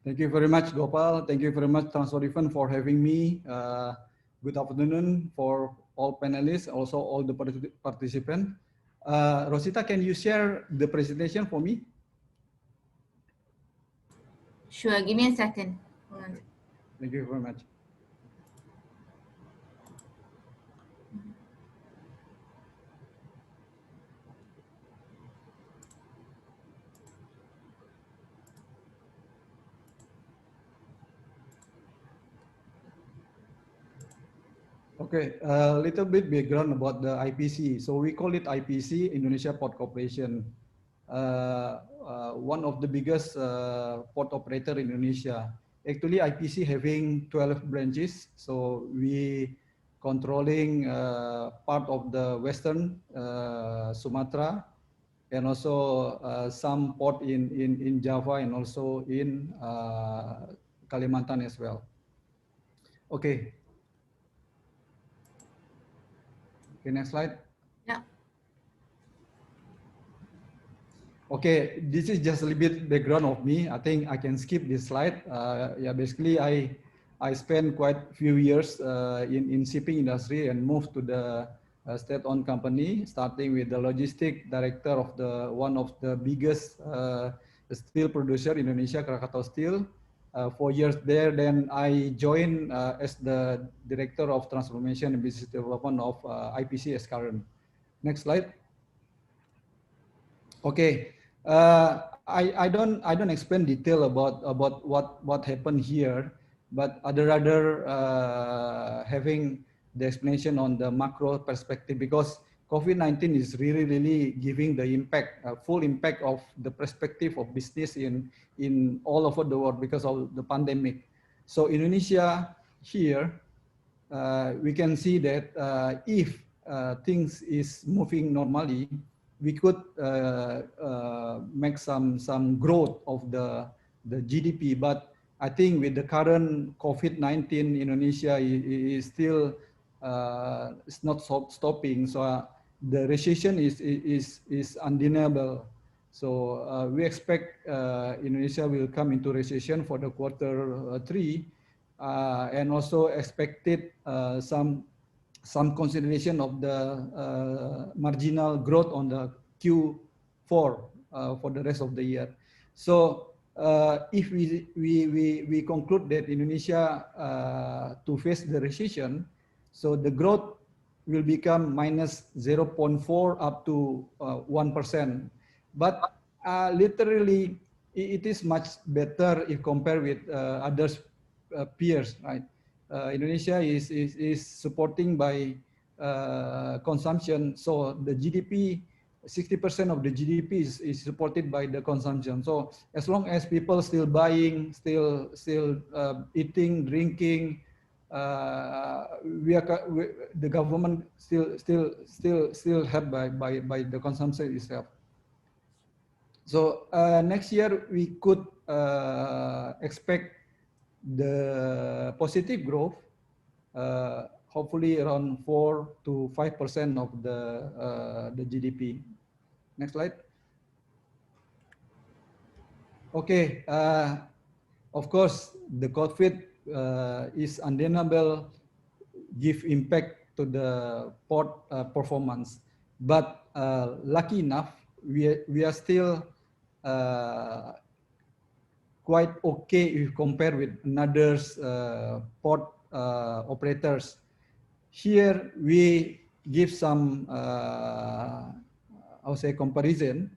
Thank you very much, Gopal. Thank you very much, Transforifan, for having me. Good afternoon for all panelists, also all the participants. Rosita, can you share the presentation for me? Sure, give me a second. Okay. Thank you very much. Okay, a little bit background about the IPC. So we call it IPC, Indonesia Port Corporation. One of the biggest port operator in Indonesia. Actually, IPC having 12 branches. So we controlling part of the Western Sumatra, and also some port in Java and also in Kalimantan as well. Okay. Okay, next slide. Yeah. Okay, this is just a little bit background of me. I think I can skip this slide. Yeah, basically I spent quite a few years in shipping industry and moved to the state-owned company, starting with the logistic director of the one of the biggest steel producer in Indonesia, Krakatau Steel. 4 years there, then I joined as the director of transformation and business development of IPC as current. Next slide. Okay, I don't explain detail about what happened here, but I'd rather having the explanation on the macro perspective, because COVID-19 is really giving the impact, full impact of the perspective of business in all over the world because of the pandemic. So Indonesia here, we can see that if things is moving normally, we could make some growth of the GDP. But I think with the current COVID-19, Indonesia is still it's not stopping. So the recession is undeniable. So we expect Indonesia will come into recession for the quarter 3, and also expected some consideration of the marginal growth on the Q4 for the rest of the year. So if we conclude that Indonesia to face the recession, so the growth will become minus 0.4 up to 1%. But literally, it is much better if compared with other peers, right? Indonesia is supporting by consumption, so the GDP, 60% of the GDP is supported by the consumption. So as long as people still buying, still eating, drinking, the government still helped by the consumption itself. So next year we could expect the positive growth, hopefully around 4 to 5% of the GDP. Next slide. Okay, of course the COVID is undeniable, give impact to the port performance, but lucky enough we are still quite okay if compared with another port operators. Here we give some I would say comparison.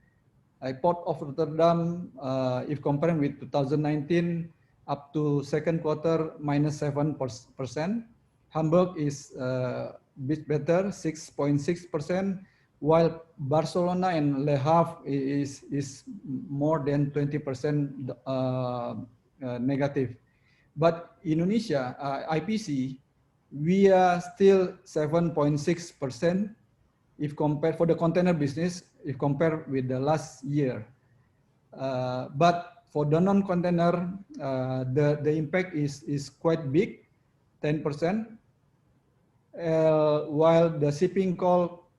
Port of Rotterdam, if comparing with 2019 up to second quarter, minus 7%. Hamburg is a bit better, 6.6%, while Barcelona and Le Havre is more than 20% negative. But Indonesia, IPC, we are still 7.6% if compared for the container business, if compared with the last year. But for the non-container, the impact is quite big, 10%. While the shipping coal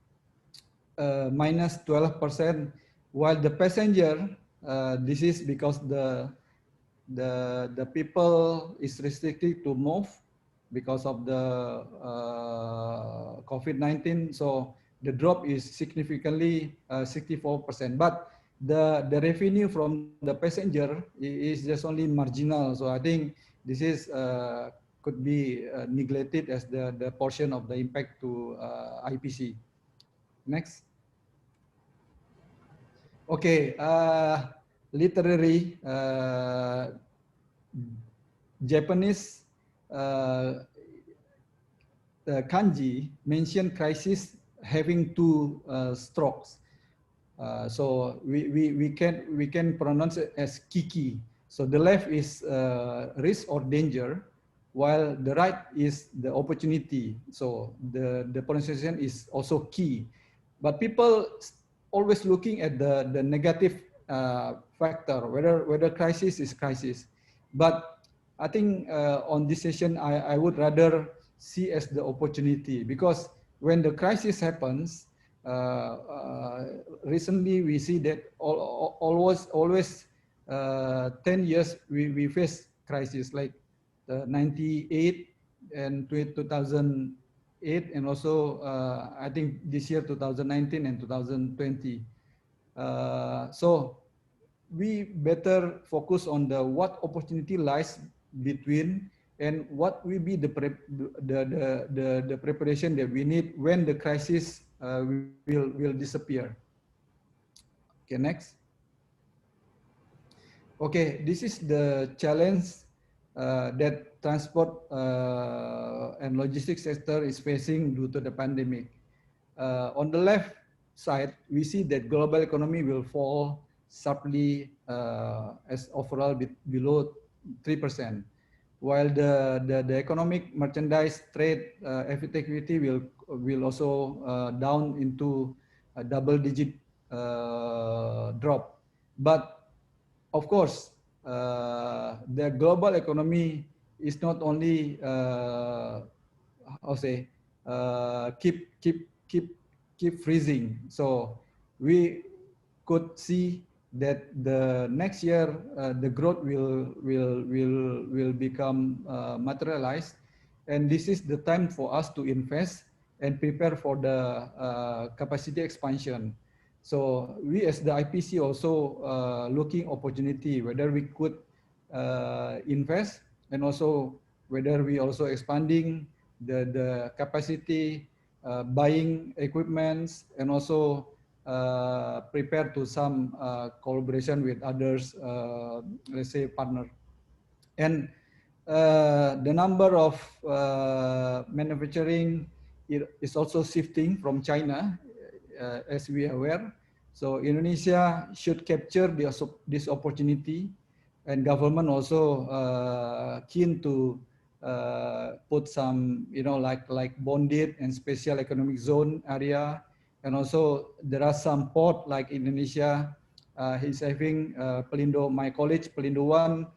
minus 12%, while the passenger, this is because the people is restricted to move because of the COVID-19. So the drop is significantly 64%. But the revenue from the passenger is just only marginal. So I think this is could be neglected as the portion of the impact to IPC. Next. Okay, literary Japanese kanji mention crisis having two strokes. So we can pronounce it as kiki. So the left is risk or danger, while the right is the opportunity. So the pronunciation is also key. But people always looking at the negative factor, whether crisis is crisis. But I think on this session, I would rather see as the opportunity, because when the crisis happens, recently we see that always 10 years we face crisis, like 98 and 2008, and also I think this year 2019 and 2020. So we better focus on the what opportunity lies between, and what will be the preparation that we need when the crisis will disappear. Okay, next. Okay, this is the challenge that transport and logistics sector is facing due to the pandemic. On the left side, we see that global economy will fall sharply as overall below 3%, while the economic merchandise trade activity will also down into a double-digit drop. But of course, the global economy is not only keep freezing. So we could see that the next year the growth will become materialized, and this is the time for us to invest and prepare for the capacity expansion. So we as the IPC also looking opportunity whether we could invest, and also whether we also expanding the capacity, buying equipments, and also prepare to some collaboration with others, let's say partner. And the number of manufacturing is also shifting from China, as we are aware. So Indonesia should capture this opportunity, and government also keen to put some, like bonded and special economic zone area. And also there are some port like Indonesia, he's having Pelindo, my college, Pelindo 1,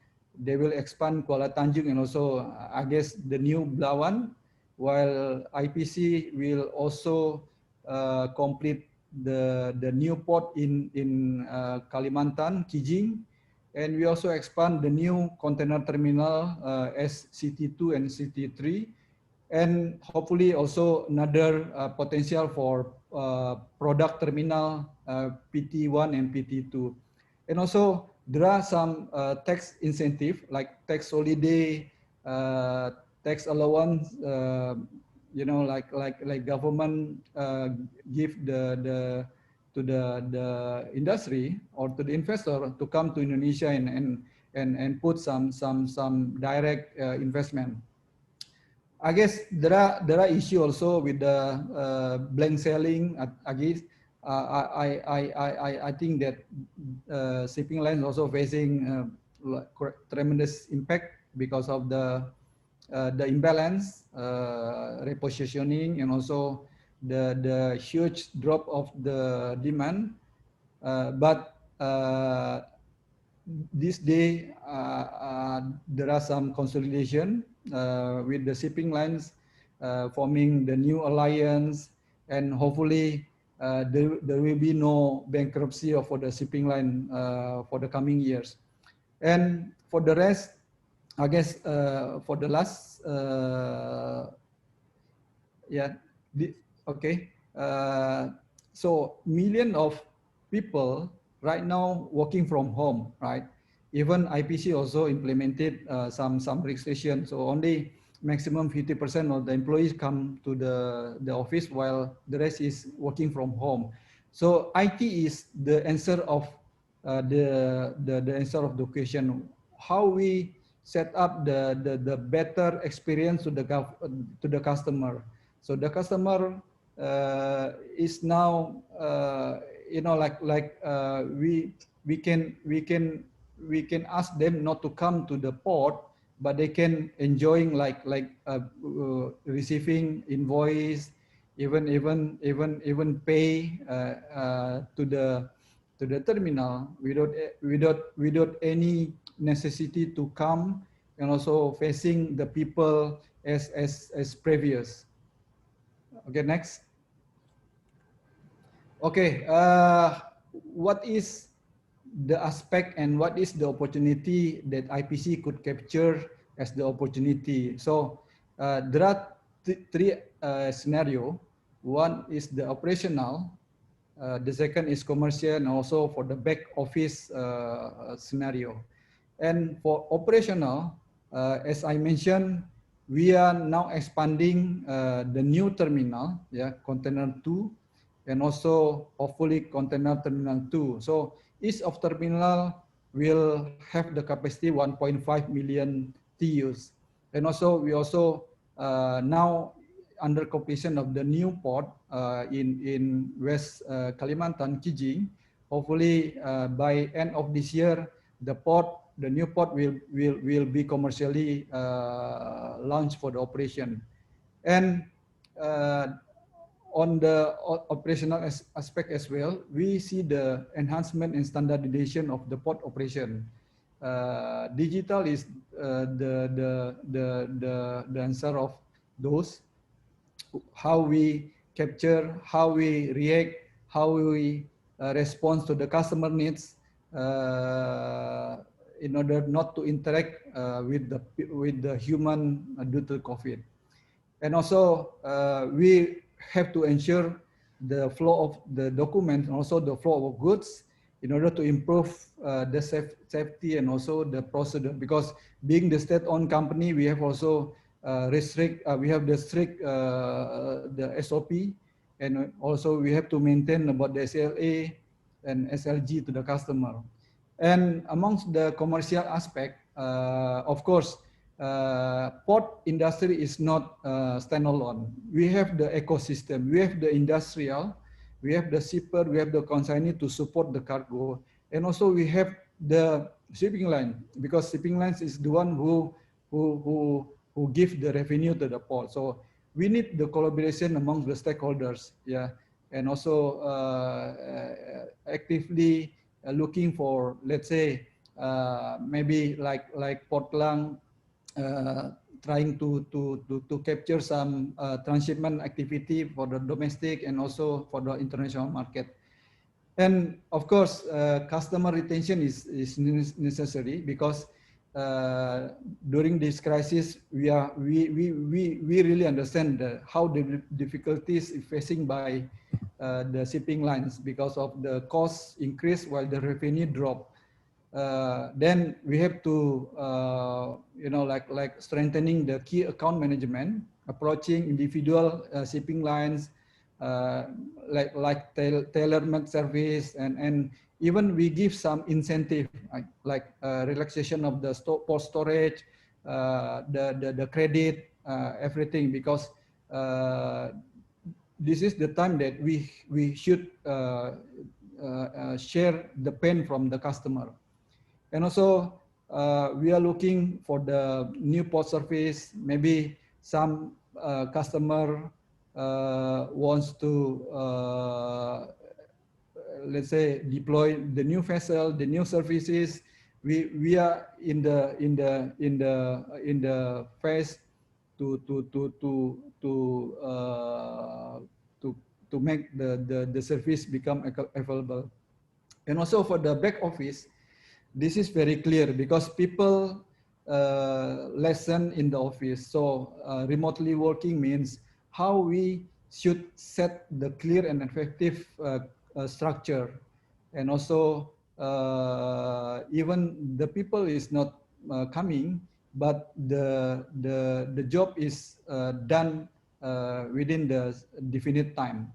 they will expand Kuala Tanjung, and also I guess the new Belawan, while IPC will also complete the new port in Kalimantan, Kijing, and we also expand the new container terminal SCT2 and CT3, and hopefully also another potential for product terminal PT1 and PT2. And also there are some tax incentive like tax holiday, tax allowance, like government give the industry or to the investor to come to Indonesia and put some direct investment. I guess there are issue also with the blank selling. I guess I think that shipping lines also facing tremendous impact because of the imbalance, repositioning, and also the huge drop of the demand. But this day there are some consolidation with the shipping lines forming the new alliance, and hopefully there will be no bankruptcy for the shipping line for the coming years. And for the rest, I guess for the last, yeah, okay. So million of people right now working from home, right? Even IPC also implemented some restriction. So only maximum 50% of the employees come to the office while the rest is working from home. So IT is the answer of the answer of the question. How we set up the better experience to the customer. So the customer is now we can ask them not to come to the port, but they can enjoying receiving invoice, even pay to the terminal without any necessity to come, and also facing the people as previous. Okay, next. Okay, what is the aspect and what is the opportunity that IPC could capture as the opportunity? So there are three scenario. One is the operational, the second is commercial, and also for the back office scenario. And for operational, as I mentioned, we are now expanding the new terminal, yeah, Container 2, and also hopefully Container Terminal 2. So each of terminal will have the capacity 1.5 million TEUs. And also we also now under completion of the new port in West Kalimantan, Kijing. Hopefully by end of this year, the new port will be commercially launched for the operation. And on the operational aspect as well, we see the enhancement and standardization of the port operation. Digital is the answer of those. How we capture, how we react, how we respond to the customer needs in order not to interact with the human due to COVID. And also we have to ensure the flow of the documents and also the flow of goods in order to improve the safety and also the procedure. Because being the state-owned company, we have also we have the strict the SOP, and also we have to maintain about the SLA and SLG to the customer. And amongst the commercial aspect, of course, port industry is not standalone. We have the ecosystem, we have the industrial, we have the shipper, we have the consignee to support the cargo, and also we have the shipping line, because shipping lines is the one who give the revenue to the port. So we need the collaboration among the stakeholders, yeah, and also actively looking for, let's say, maybe like Port Klang, trying to capture some transshipment activity for the domestic and also for the international market. And of course, customer retention is necessary, because during this crisis, we really understand how the difficulties facing by the shipping lines because of the cost increase while the revenue drop. Then we have to like strengthening the key account management, approaching individual shipping lines, like tailor-made service, and even we give some incentive like relaxation of the port storage, the credit, everything, because this is the time that we should share the pain from the customer. And also we are looking for the new port service. Maybe some customer wants to let's say deploy the new vessel, the new services. We are in the phase to make the service become available. And also for the back office, this is very clear because people lesson in the office. So remotely working means how we should set the clear and effective structure, and also even the people is not coming, but the job is done within the definite time.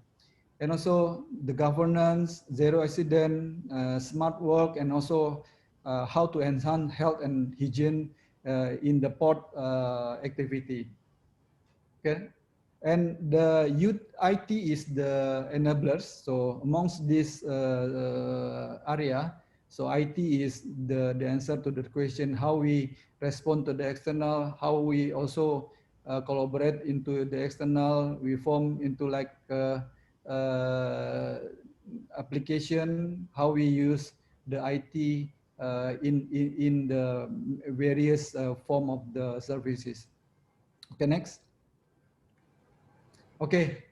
And also the governance, zero accident, smart work, and also how to enhance health and hygiene in the port activity. Okay, and the youth IT is the enablers. So amongst this area, so IT is the answer to the question how we respond to the external, how we also collaborate into the external, we form into like application, how we use the IT in the various form of the services. Okay, next. Okay,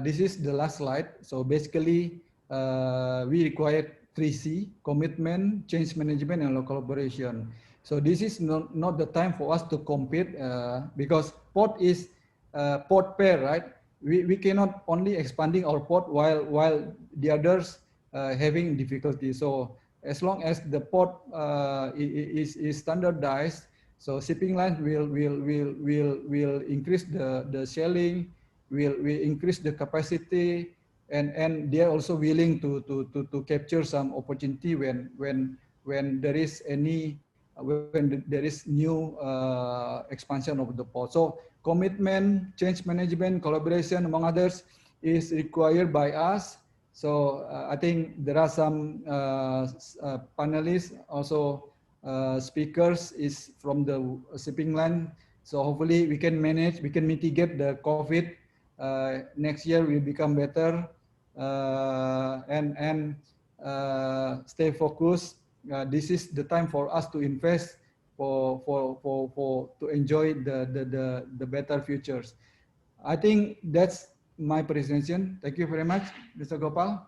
this is the last slide. So basically, we require 3C, commitment, change management, and collaboration. So this is not the time for us to compete because port is port pair, right? We cannot only expanding our port while the others having difficulty. So as long as the port is standardized, so shipping lines will increase the sailing, will increase the capacity, and they are also willing to capture some opportunity when there is any when there is new expansion of the port. So commitment, change management, collaboration, among others, is required by us. So I think there are some panelists, also speakers is from the shipping line. So hopefully we can manage, we can mitigate the COVID. Next year will become better, and stay focused. This is the time for us to invest to enjoy the better futures. I think that's my presentation. Thank you very much, Mr. Gopal.